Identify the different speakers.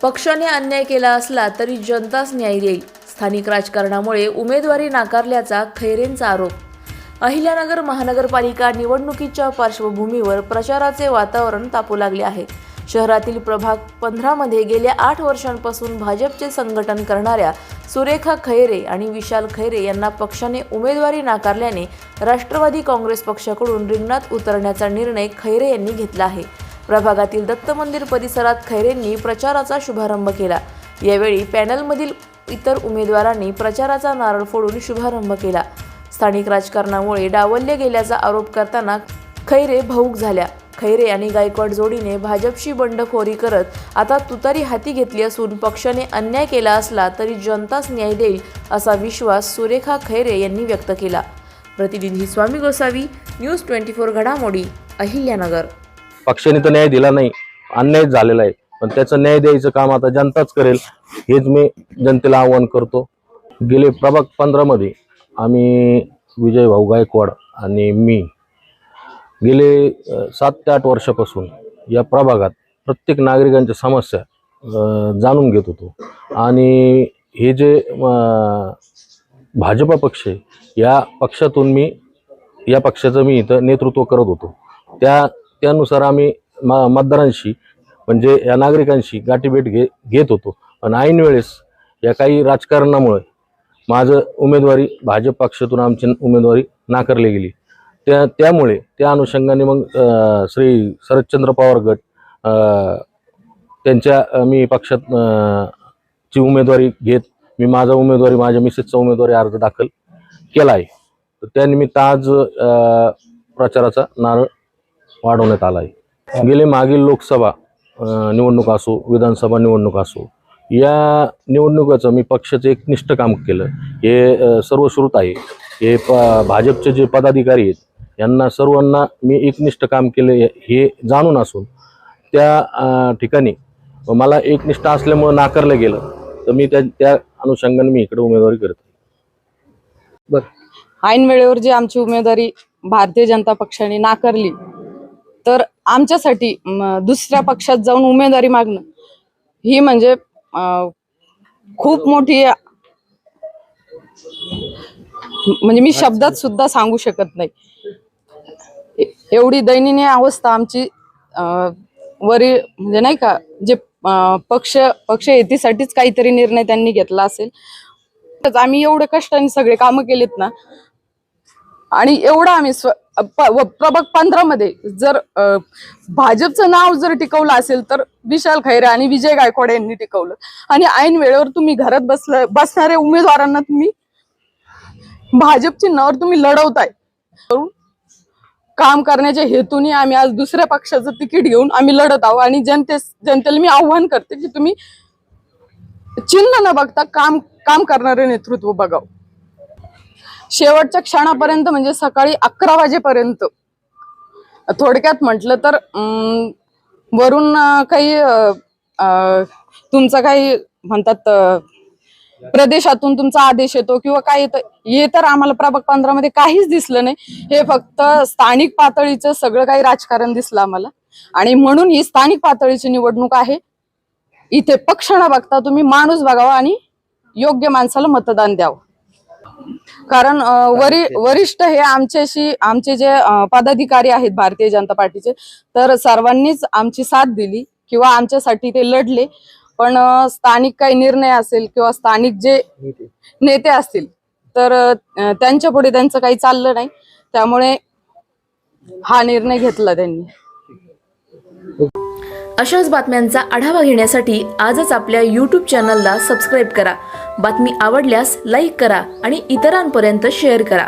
Speaker 1: पक्षाने अन्याय केला असला तरी जनताच न्याय देईल. स्थानिक राजकारणामुळे उमेदवारी नाकारल्याचा खैरेंचा आरोप. अहिल्यानगर महानगरपालिका निवडणुकीच्या पार्श्वभूमीवर प्रचाराचे वातावरण तापू लागले आहे. शहरातील प्रभाग 15 मध्ये गेल्या 8 वर्षांपासून भाजपचे संघटन करणाऱ्या सुरेखा खैरे आणि विशाल खैरे यांना पक्षाने उमेदवारी नाकारल्याने राष्ट्रवादी काँग्रेस पक्षाकडून रिंगणात उतरण्याचा निर्णय खैरे यांनी घेतला आहे. प्रभागातील दत्त मंदिर परिसरात खैरेंनी प्रचाराचा शुभारंभ केला. यावेळी पॅनलमधील इतर उमेदवारांनी प्रचाराचा नारळ फोडून शुभारंभ केला. स्थानिक राजकारणामुळे डावलले गेल्याचा आरोप करताना खैरे भाऊक झाल्या. खैरे आणि गायकवाड जोडीने भाजपशी बंडखोरी करत आता तुतारी हाती घेतली असून पक्षाने अन्याय केला असला तरी जनताच न्याय देईल असा विश्वास सुरेखा खैरे यांनी व्यक्त केला. प्रतिनिधी स्वामी गोसावी, न्यूज 24 घडामोडी, अहिल्यानगर.
Speaker 2: पक्षाने तर न्याय दिला नाही, अन्याय झालेला आहे, पण त्याचं न्याय द्यायचं काम आता जनताच करेल हेच मी जनतेला आवाहन करतो. गेले प्रभाग 15 मध्ये आम्ही विजय भाऊ गायकवाड आणि मी गेले 7 ते 8 वर्षापासून या प्रभागात प्रत्येक नागरिकांच्या समस्या जाणून घेत होतो. आणि हे जे भाजपा पक्ष आहे या पक्षातून या पक्षाचं मी इथं नेतृत्व करत होतो. त्यानुसार आम्ही मतदारांशी म्हणजे या नागरिकांशी गाठीभेट घेत होतो. पण ऐन वेळेस या काही राजकारणामुळे माझं उमेदवारी भाजप पक्षातून आमची उमेदवारी नाकारली गेली. त्यामुळे त्या अनुषंगाने मग श्री शरदचंद्र पवार गट त्यांच्या मी पक्षात ची उमेदवारी घेत माझ्या मिसेसचा उमेदवारी अर्ज दाखल केला आहे. तर त्यानिमित्त आज प्रचाराचा नारळ वाढवण्यात आला आहे. गेले मागील लोकसभा निवडणूक असो, विधानसभा निवडणूक असो, या निवडणुकाचं मी पक्षाचं एकनिष्ठ काम केलं हे सर्वश्रुत आहे. हे भाजपचे जे पदाधिकारी आहेत यांना सर्वांना मी एकनिष्ठ काम केले हे जाणून असून त्या ठिकाणी मला एकनिष्ठ असल्यामुळे नाकारलं गेलं. तर मी त्या अनुषंगाने मी इकडे उमेदवारी करत आहे.
Speaker 3: ऐन वेळेवर जी आमची उमेदवारी भारतीय जनता पक्षाने नाकारली तर आमच्यासाठी दुसऱ्या पक्षात जाऊन उमेदवारी मागणं ही म्हणजे खूप मोठी, म्हणजे मी शब्दात सुद्धा सांगू शकत नाही. एवढी दयनीय अवस्था आमची वरी म्हणजे नाही का, जे पक्ष येतीसाठीच काहीतरी निर्णय त्यांनी घेतला असेल. आम्ही एवढे कष्टाने सगळे कामं केलेत ना, आणि एवढं आम्ही प्रभाग 15 मध्ये जर भाजपचं नाव जर टिकवलं असेल तर विशाल खैरे आणि विजय गायकवाड यांनी टिकवलं. आणि ऐन वेळेवर तुम्ही घरात बसणाऱ्या उमेदवारांना तुम्ही भाजपची नावावर तुम्ही लढवताय. काम करण्याच्या हेतूने आम्ही आज दुसऱ्या पक्षाचं तिकीट घेऊन आम्ही लढत आहोत. आणि जनतेला मी आव्हान करते की तुम्ही चिन्ह न बघता काम करणारे नेतृत्व बघावं. शेवटच्या क्षणापर्यंत म्हणजे सकाळी 11 वाजेपर्यंत थोडक्यात म्हटलं तर वरून काही तुमचं काही म्हणतात प्रदेशातून तुमचा आदेश येतो किंवा काय येतं, हे तर आम्हाला प्रभाग 15 मध्ये काहीच दिसलं नाही. हे फक्त स्थानिक पातळीचं सगळं काही राजकारण दिसलं आम्हाला. आणि म्हणून ही स्थानिक पातळीची निवडणूक आहे. इथे पक्ष न बघता तुम्ही माणूस बघावा आणि योग्य माणसाला मतदान द्यावं. कारण वरिष्ठ हे आमचे जे पदाधिकारी आहेत भारतीय जनता पार्टीचे, तर सर्वांनीच आमची साथ दिली किंवा आमच्यासाठी ते लढले. पण स्थानिक काही निर्णय असेल किंवा स्थानिक जे नेते असतील तर त्यांच्या पुढे त्यांचं काही चाललं नाही. त्यामुळे हा निर्णय घेतला त्यांनी.
Speaker 1: अशाच बातम्यांचा आढावा घेण्यासाठी आजच आपल्या YouTube चॅनलला सबस्क्राईब करा. बातमी आवडल्यास लाईक करा आणि इतरांपर्यंत शेअर करा.